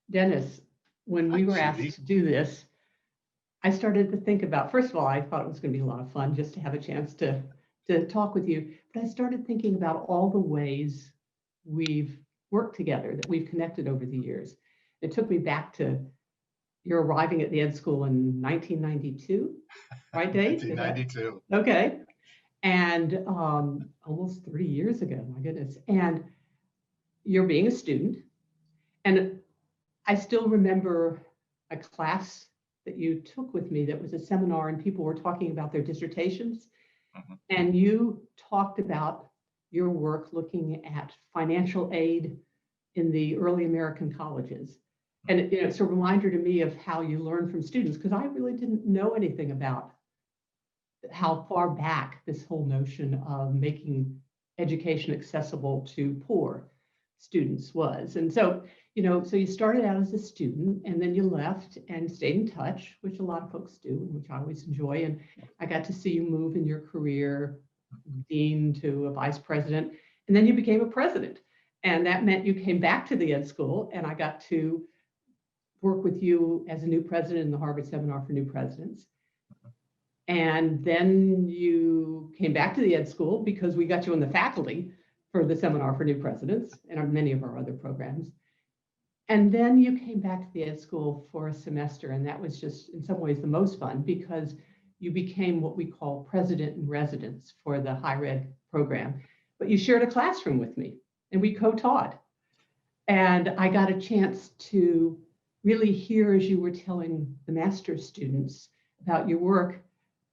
Dennis, when Hi, we were Judy. asked to do this, I started to think about, first of all, I thought it was going to be a lot of fun just to have a chance to talk with you. But I started thinking about all the ways we've worked together, that we've connected over the years. It took me back to your arriving at the Ed School in 1992, right, Dave? 1992. Okay. And almost 30 years ago, my goodness. And you're being a student. And I still remember a class that you took with me that was a seminar, and people were talking about their dissertations. Mhm. And you talked about your work looking at financial aid in the early American colleges. And it's a reminder to me of how you learn from students, because I really didn't know anything about how far back this whole notion of making education accessible to poor students was. And so, so you started out as a student and then you left and stayed in touch, which a lot of folks do, and which I always enjoy. And I got to see you move in your career, dean to a vice president, and then you became a president. And that meant you came back to the Ed School, and I got to work with you as a new president in the Harvard Seminar for New Presidents. And then you came back to the Ed School because we got you in the faculty for the Seminar for New Presidents and many of our other programs. And then you came back to the Ed School for a semester, and that was just in some ways the most fun because you became what we call president in residence for the higher ed program. But you shared a classroom with me, and we co-taught. And I got a chance to really hear, as you were telling the master's students about your work,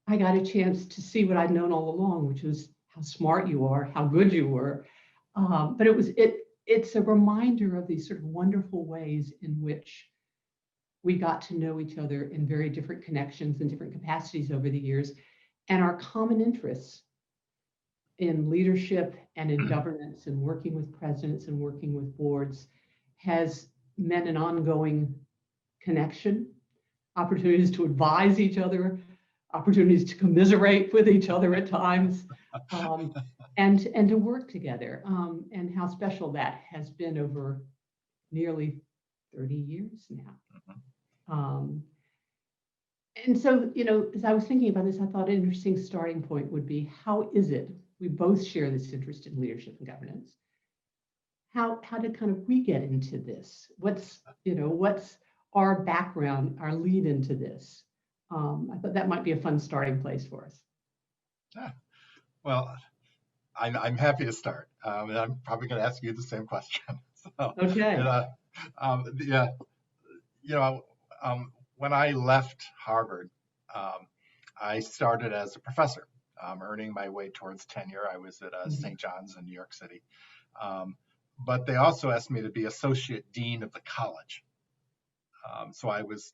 I got a chance to see what I'd known all along, which was how smart you are, how good you were. But it's a reminder of these sort of wonderful ways in which we got to know each other in very different connections and different capacities over the years, and our common interests in leadership and in governance and working with presidents and working with boards has meant an ongoing connection, opportunities to advise each other, opportunities to commiserate with each other at times, and to work together, and how special that has been over nearly 30 years now. And so, as I was thinking about this, I thought an interesting starting point would be, how is it we both share this interest in leadership and governance? How did kind of we get into this? What's our background, our lead into this? I thought that might be a fun starting place for us. Yeah. Well, I'm happy to start. And I'm probably going to ask you the same question. So, Okay. When I left Harvard, I started as a professor, earning my way towards tenure. I was at St. John's in New York City. But they also asked me to be associate dean of the college. So I was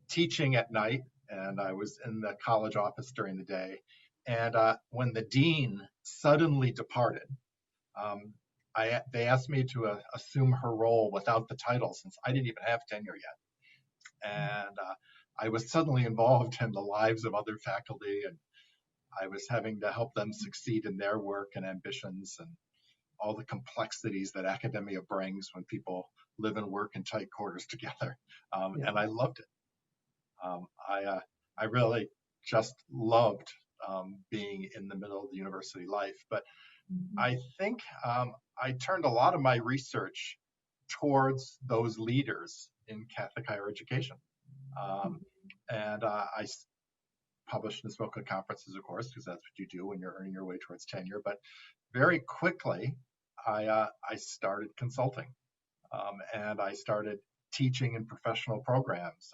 teaching at night, and I was in the college office during the day. And when the dean suddenly departed, they asked me to assume her role without the title, since I didn't even have tenure yet. And I was suddenly involved in the lives of other faculty, and I was having to help them succeed in their work and ambitions and all the complexities that academia brings when people live and work in tight quarters together. And I loved it. I really just loved being in the middle of the university life. But I think I turned a lot of my research towards those leaders in Catholic higher education. And I published and spoke at conferences, of course, because that's what you do when you're earning your way towards tenure. But very quickly, I started consulting, and I started teaching in professional programs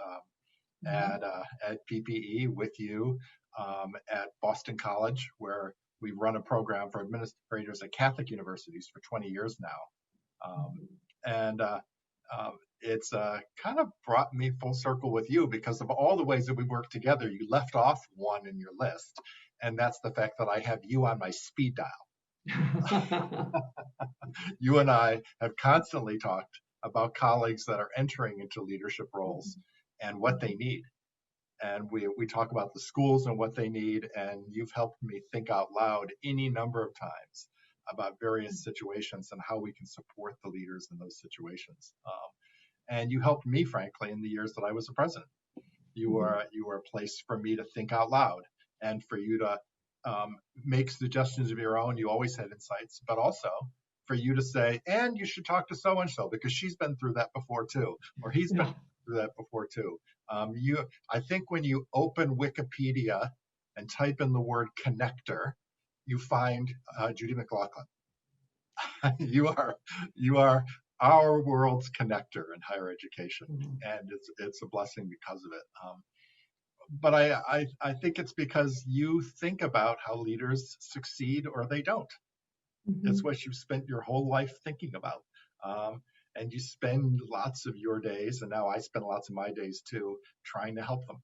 at PPE with you, at Boston College, where we run a program for administrators at Catholic universities for 20 years now. And it's kind of brought me full circle with you because of all the ways that we work together. You left off one in your list, and that's the fact that I have you on my speed dial. You and I have constantly talked about colleagues that are entering into leadership roles and what they need. And we talk about the schools and what they need, and you've helped me think out loud any number of times about various situations and how we can support the leaders in those situations. And you helped me, frankly, in the years that I was a president. You were a place for me to think out loud and for you to make suggestions of your own. You always had insights, but also for you to say, and you should talk to so and so because she's been through that before too, or he's been through that before too. I think when you open Wikipedia and type in the word connector, you find Judy McLaughlin. you are our world's connector in higher education, and it's a blessing because of it. But I think it's because you think about how leaders succeed or they don't. It's what you've spent your whole life thinking about. And you spend lots of your days, and now I spend lots of my days too, trying to help them.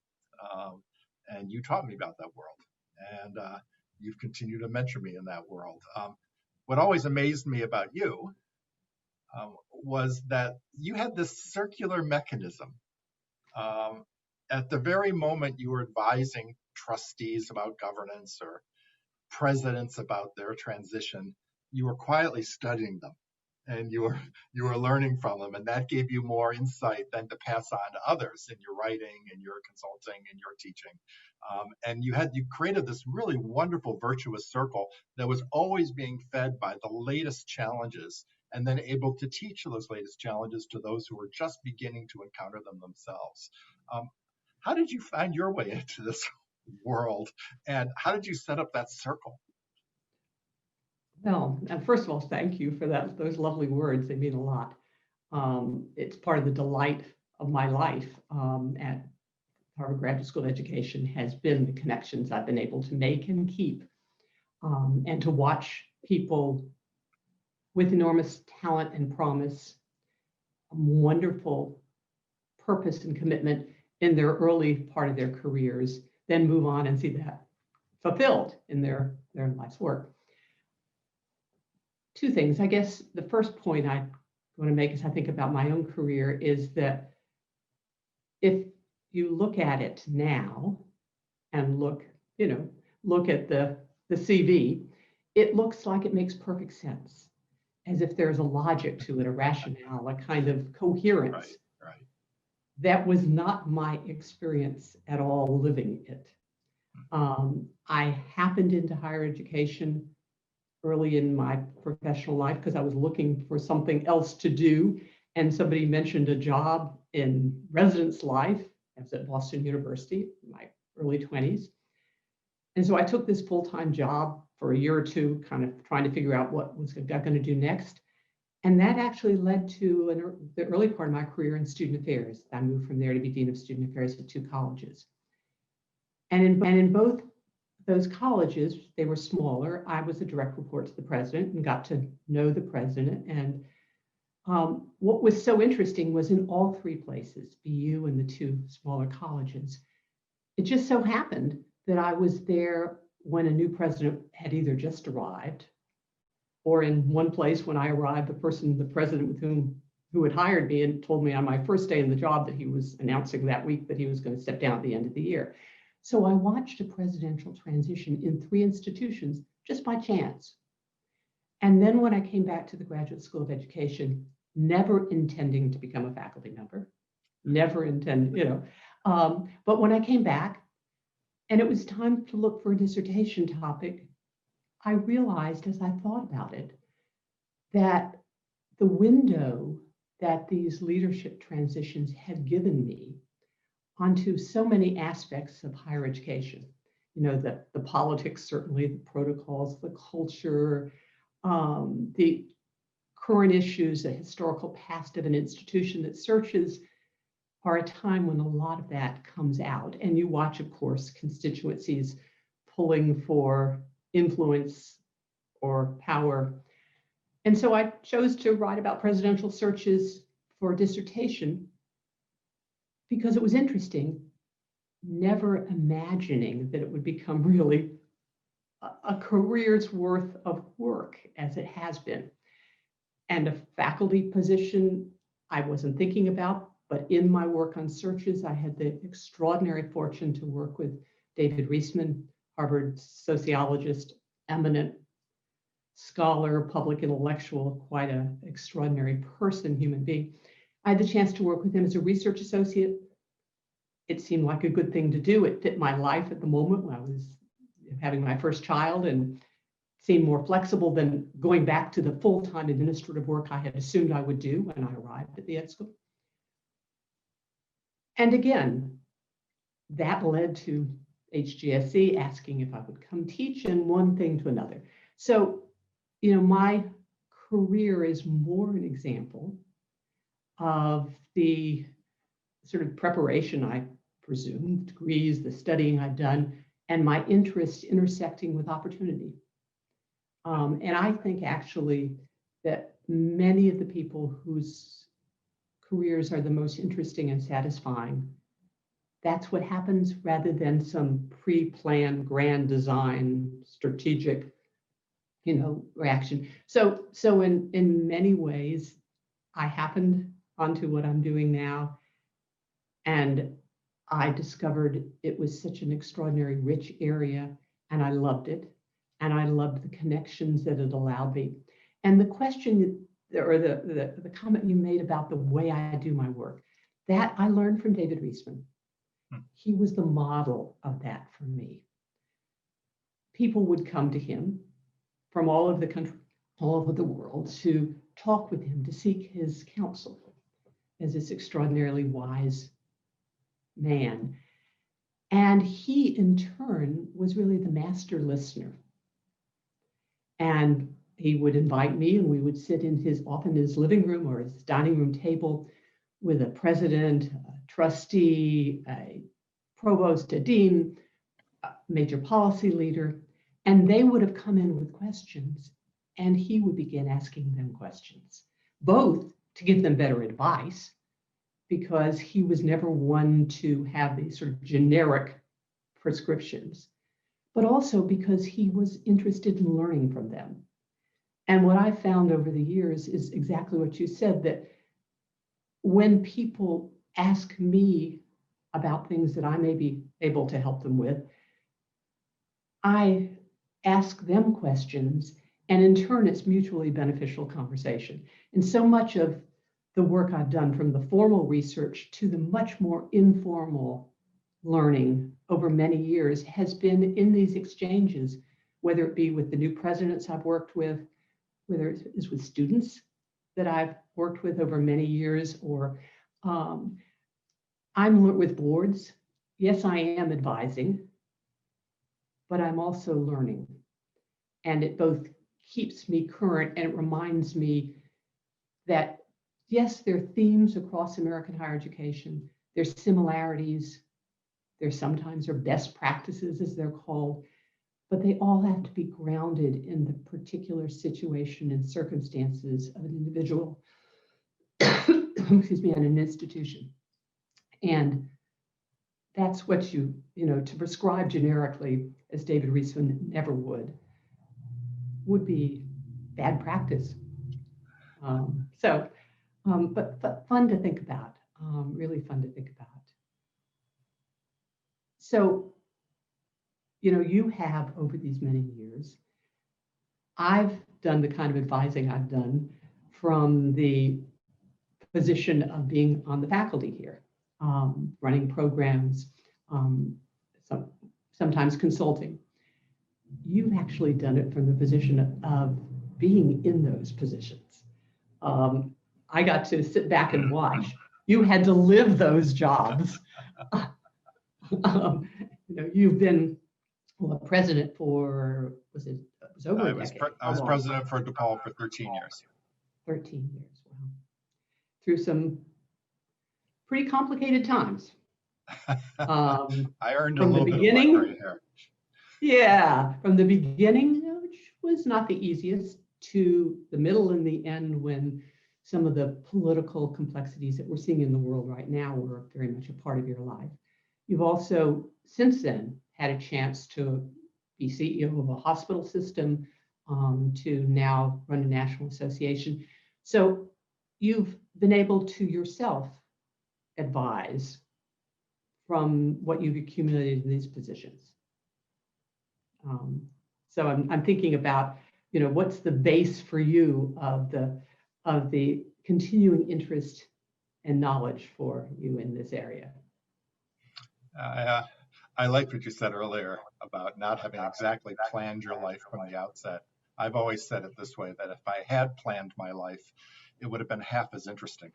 And you taught me about that world. And you've continued to mentor me in that world. What always amazed me about you was that you had this circular mechanism. At the very moment you were advising trustees about governance or presidents about their transition, you were quietly studying them, and you were learning from them, and that gave you more insight than to pass on to others in your writing and your consulting and your teaching. And you created this really wonderful virtuous circle that was always being fed by the latest challenges, and then able to teach those latest challenges to those who were just beginning to encounter them themselves. How did you find your way into this world, and how did you set up that circle? Well, first of all, thank you for those lovely words. They mean a lot. It's part of the delight of my life at Harvard Graduate School of Education has been the connections I've been able to make and keep, and to watch people with enormous talent and promise, wonderful purpose and commitment in their early part of their careers, then move on and see that fulfilled in their life's work. Two things. I guess the first point I want to make as I think about my own career is that if you look at it now and look at the CV, it looks like it makes perfect sense, as if there's a logic to it, a rationale, a kind of coherence. Right. That was not my experience at all living it. I happened into higher education early in my professional life because I was looking for something else to do. And somebody mentioned a job in residence life. I was at Boston University in my early 20s. And so I took this full-time job for a year or two, kind of trying to figure out what was I going to do next. And that actually led to the early part of my career in student affairs. I moved from there to be Dean of Student Affairs at 2 colleges. And in both those colleges, they were smaller. I was a direct report to the president and got to know the president. And what was so interesting was in all 3 places, BU and the 2 smaller colleges, it just so happened that I was there when a new president had either just arrived, or in one place when I arrived, the president who had hired me and told me on my first day in the job that he was announcing that week that he was going to step down at the end of the year. So I watched a presidential transition in 3 institutions just by chance. And then when I came back to the Graduate School of Education, never intending to become a faculty member, but when I came back and it was time to look for a dissertation topic, I realized as I thought about it that the window that these leadership transitions had given me onto so many aspects of higher education, the politics, certainly the protocols, the culture, the current issues, the historical past of an institution that searches are a time when a lot of that comes out. And you watch, of course, constituencies pulling for influence or power. And so I chose to write about presidential searches for a dissertation because it was interesting, never imagining that it would become really a career's worth of work as it has been. And a faculty position I wasn't thinking about, but in my work on searches, I had the extraordinary fortune to work with David Reisman, Harvard sociologist, eminent scholar, public intellectual, quite an extraordinary person, human being. I had the chance to work with him as a research associate. It seemed like a good thing to do. It fit my life at the moment when I was having my first child, and seemed more flexible than going back to the full-time administrative work I had assumed I would do when I arrived at the ed school. And again, that led to HGSE asking if I would come teach, and one thing to another. So, my career is more an example of the sort of preparation, I presume, degrees, the studying I've done, and my interest intersecting with opportunity. And I think actually that many of the people whose careers are the most interesting and satisfying, that's what happens rather than some pre-planned grand design strategic, reaction. So in many ways, I happened onto what I'm doing now, and I discovered it was such an extraordinary rich area, and I loved it. And I loved the connections that it allowed me. And the question or the comment you made about the way I do my work, that I learned from David Reisman. He was the model of that for me. People would come to him from all over the country, all over the world, to talk with him, to seek his counsel as this extraordinarily wise man. And he, in turn, was really the master listener. And he would invite me, and we would sit in often his living room or his dining room table with a president, a trustee, a provost, a dean, a major policy leader, and they would have come in with questions, and he would begin asking them questions, both to give them better advice, because he was never one to have these sort of generic prescriptions, but also because he was interested in learning from them. And what I found over the years is exactly what you said, that when people ask me about things that I may be able to help them with, I ask them questions, and in turn, it's mutually beneficial conversation. And so much of the work I've done, from the formal research to the much more informal learning over many years, has been in these exchanges, whether it be with the new presidents I've worked with, whether it is with students that I've worked with over many years, or I'm with boards. Yes, I am advising, but I'm also learning. And it both keeps me current, and it reminds me that, yes, there are themes across American higher education. There's similarities. There sometimes are best practices, as they're called, but they all have to be grounded in the particular situation and circumstances of an individual, excuse me, and an institution. And that's what to prescribe generically, as David Reisman never would be bad practice. But fun to think about, really fun to think about. So, you have, over these many years, I've done the kind of advising I've done from the position of being on the faculty here, running programs, sometimes consulting. You've actually done it from the position of being in those positions. I got to sit back and watch. You had to live those jobs. You've been a president for, was over a decade. I was president for DePaul for 13 years. 13 years, wow. Through some pretty complicated times. I earned a little bit of gray hair. Yeah, from the beginning, which was not the easiest, to the middle and the end, when some of the political complexities that we're seeing in the world right now were very much a part of your life. You've also, since then, had a chance to be CEO of a hospital system, to now run a national association. So you've been able to yourself advise from what you've accumulated in these positions. So I'm thinking about, what's the base for you of the continuing interest and knowledge for you in this area? I liked what you said earlier about not having exactly planned your life from the outset. I've always said it this way, that if I had planned my life, it would have been half as interesting.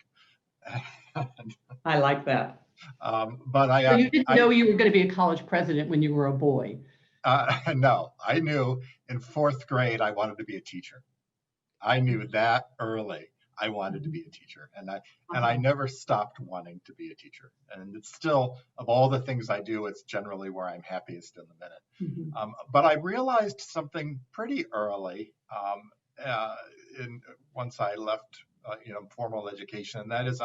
I like that. But So you didn't know you were going to be a college president when you were a boy? No, I knew in 4th grade I wanted to be a teacher. I knew that early I wanted to be a teacher, and I never stopped wanting to be a teacher. And it's still, of all the things I do, it's generally where I'm happiest in the minute. But I realized something pretty early once I left formal education, and that is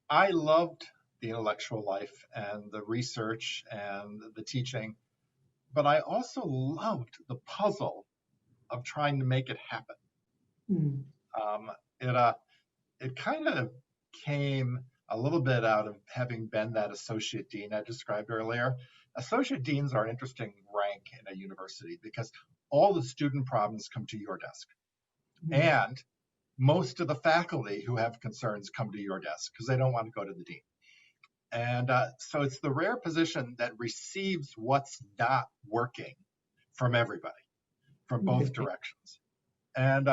I loved the intellectual life and the research and the teaching, but I also loved the puzzle of trying to make it happen. It kind of came a little bit out of having been that associate dean I described earlier. Associate deans are an interesting rank in a university because all the student problems come to your desk. And most of the faculty who have concerns come to your desk because they don't want to go to the dean. And so it's the rare position that receives what's not working from everybody, from both directions. And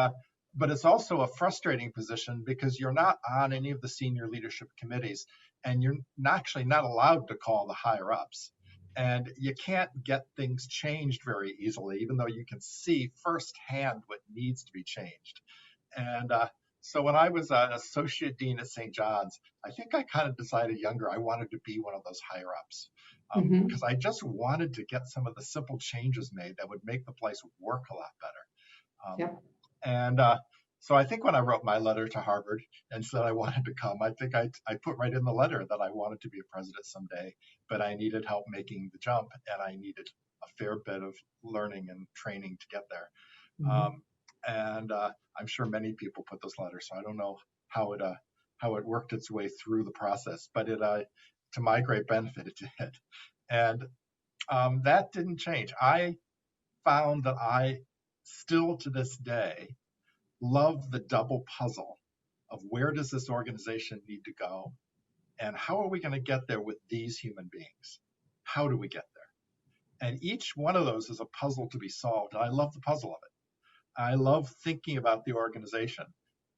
but it's also a frustrating position because you're not on any of the senior leadership committees, and you're actually not allowed to call the higher ups. And you can't get things changed very easily, even though you can see firsthand what needs to be changed. And so when I was an associate dean at St. John's, I think I kind of decided younger I wanted to be one of those higher ups because I just wanted to get some of the simple changes made that would make the place work a lot better. And so I think when I wrote my letter to Harvard and said I wanted to come, I think I put right in the letter that I wanted to be a president someday, but I needed help making the jump, and I needed a fair bit of learning and training to get there. And I'm sure many people put this letter, so I don't know how it worked its way through the process, but to my great benefit, it did. And that didn't change. I found that I still to this day love the double puzzle of where does this organization need to go, and how are we going to get there with these human beings? How do we get there? And each one of those is a puzzle to be solved, and I love the puzzle of it. I love thinking about the organization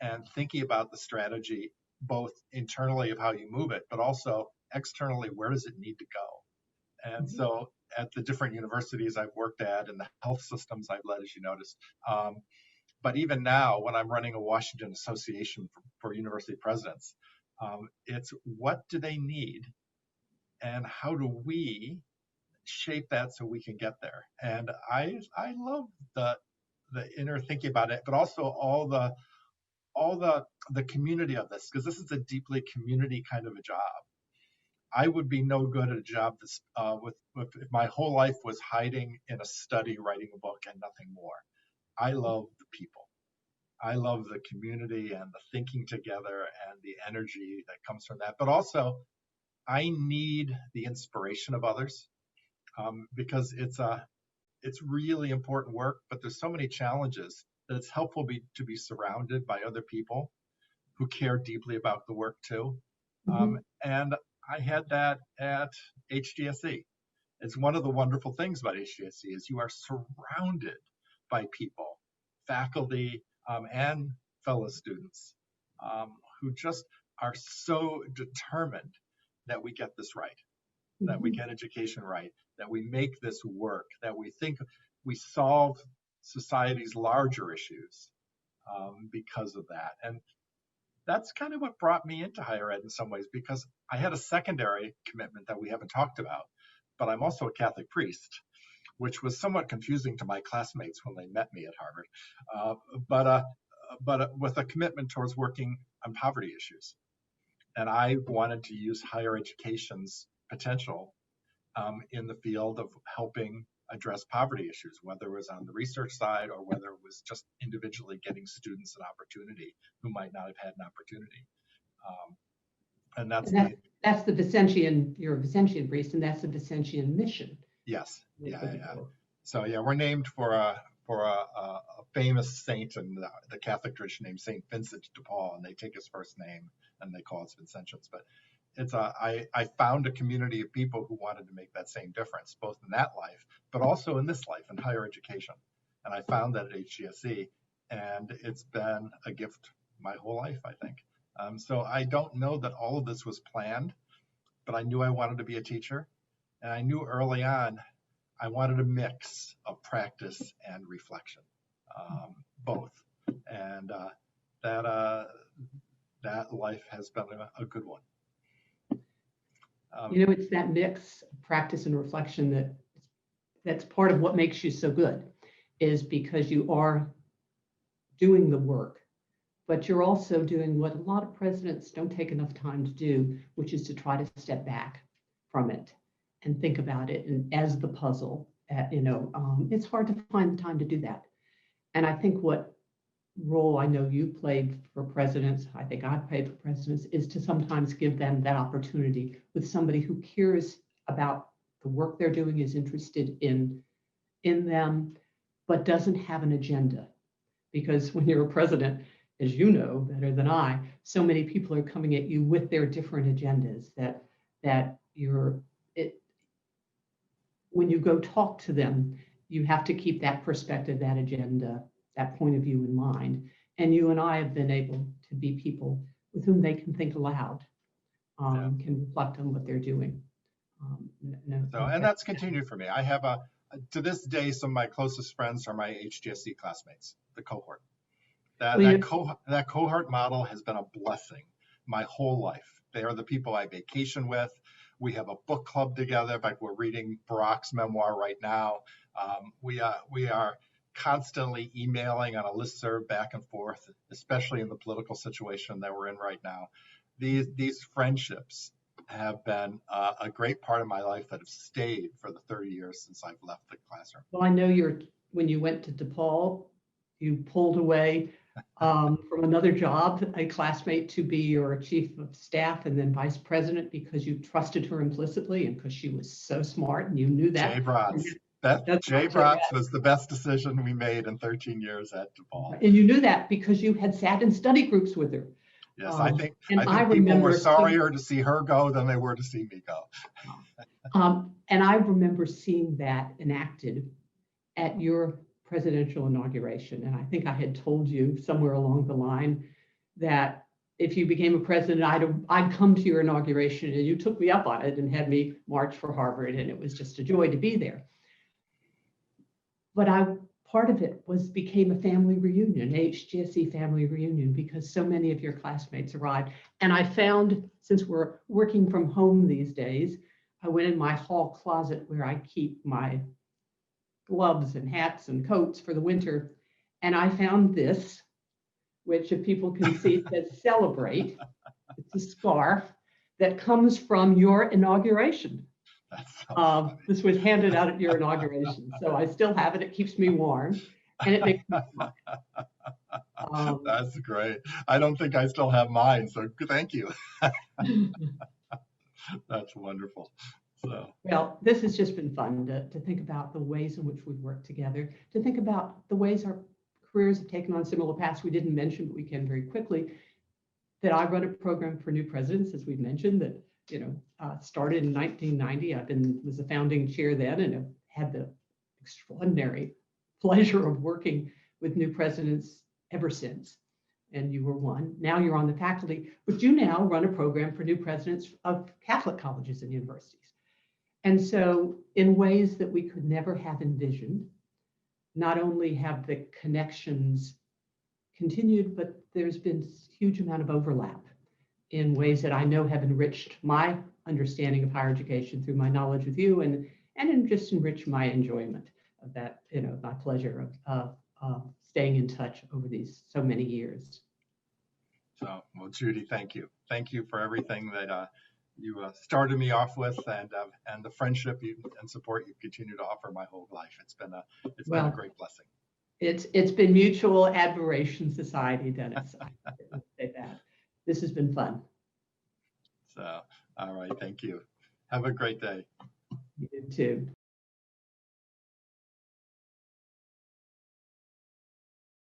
and thinking about the strategy, both internally of how you move it, but also externally, where does it need to go? And so at the different universities I've worked at and the health systems I've led, as you noticed, but even now when I'm running a Washington Association for university presidents, it's what do they need and how do we shape that so we can get there? And I love the inner thinking about it, but also all the community of this, because this is a deeply community kind of a job. I would be no good at a job that's if my whole life was hiding in a study, writing a book, and nothing more. I love the people. I love the community and the thinking together and the energy that comes from that. But also, I need the inspiration of others because it's really important work, but there's so many challenges that it's helpful to be surrounded by other people who care deeply about the work too. And I had that at HGSE. It's one of the wonderful things about HGSE is you are surrounded by people, faculty, and fellow students who just are so determined that we get this right, that we get education right, that we make this work, that we think we solve society's larger issues because of that. And that's kind of what brought me into higher ed in some ways, because I had a secondary commitment that we haven't talked about, but I'm also a Catholic priest, which was somewhat confusing to my classmates when they met me at Harvard, but with a commitment towards working on poverty issues. And I wanted to use higher education's potential in the field of helping address poverty issues, whether it was on the research side or whether it was just individually getting students an opportunity who might not have had an opportunity. And that's the Vicentian, you're a Vicentian priest, and that's the Vicentian mission. Yes, yeah. So yeah, we're named for for a famous saint in the Catholic tradition named Saint Vincent de Paul, and they take his first name and they call us Vincentians. But I found a community of people who wanted to make that same difference, both in that life, but also in this life, in higher education. And I found that at HGSE, and it's been a gift my whole life, I think. So I don't know that all of this was planned, but I knew I wanted to be a teacher. And I knew early on I wanted a mix of practice and reflection, both. And that life has been a good one. It's that mix of practice and reflection that's part of what makes you so good, is because you are doing the work, but you're also doing what a lot of presidents don't take enough time to do, which is to try to step back from it and think about it and as the puzzle. It's hard to find the time to do that. And I think what role I know you played for presidents, I think I've played for presidents, is to sometimes give them that opportunity with somebody who cares about the work they're doing, is interested in them, but doesn't have an agenda. Because when you're a president, as you know better than I, so many people are coming at you with their different agendas when you go talk to them, you have to keep that perspective, that agenda, that point of view in mind. And you and I have been able to be people with whom they can think aloud, can reflect on what they're doing. And that's continued for me. I have to this day, some of my closest friends are my HGSE classmates, the cohort. That cohort model has been a blessing my whole life. They are the people I vacation with. We have a book club together. In fact, we're reading Barack's memoir right now. We are constantly emailing on a listserv back and forth, especially in the political situation that we're in right now. These friendships have been a great part of my life that have stayed for the 30 years since I've left the classroom. Well, I know when you went to DePaul, you pulled away from another job, a classmate, to be your chief of staff and then vice president, because you trusted her implicitly and because she was so smart and you knew that. Jay Bratz was the best decision we made in 13 years at DePaul. And you knew that because you had sat in study groups with her. Yes, I think people were sorrier to see her go than they were to see me go. And I remember seeing that enacted at your presidential inauguration. And I think I had told you somewhere along the line that if you became a president, I'd come to your inauguration, and you took me up on it and had me march for Harvard. And it was just a joy to be there. But part of it became a family reunion, an HGSE family reunion, because so many of your classmates arrived. And I found, since we're working from home these days, I went in my hall closet where I keep my gloves and hats and coats for the winter. And I found this, which, if people can see, says "Celebrate." It's a scarf that comes from your inauguration. This was handed out at your inauguration. So I still have it. It keeps me warm and it makes me smile. That's great. I don't think I still have mine, so thank you. That's wonderful. Well, this has just been fun to think about the ways in which we've worked together, to think about the ways our careers have taken on similar paths. We didn't mention, but we can very quickly, that I run a program for new presidents, as we've mentioned, that started in 1990. Was the founding chair then, and have had the extraordinary pleasure of working with new presidents ever since. And you were one. Now you're on the faculty, but you now run a program for new presidents of Catholic colleges and universities. And so, in ways that we could never have envisioned, not only have the connections continued, but there's been a huge amount of overlap in ways that I know have enriched my understanding of higher education through my knowledge with you, and just enriched my enjoyment of that, my pleasure of staying in touch over these so many years. So, well, Judy, thank you. Thank you for everything that you started me off with, and the friendship and support you've continued to offer my whole life. It's been a great blessing. It's been mutual admiration society, Dennis. I would say that. This has been fun. So, all right, thank you. Have a great day. You too.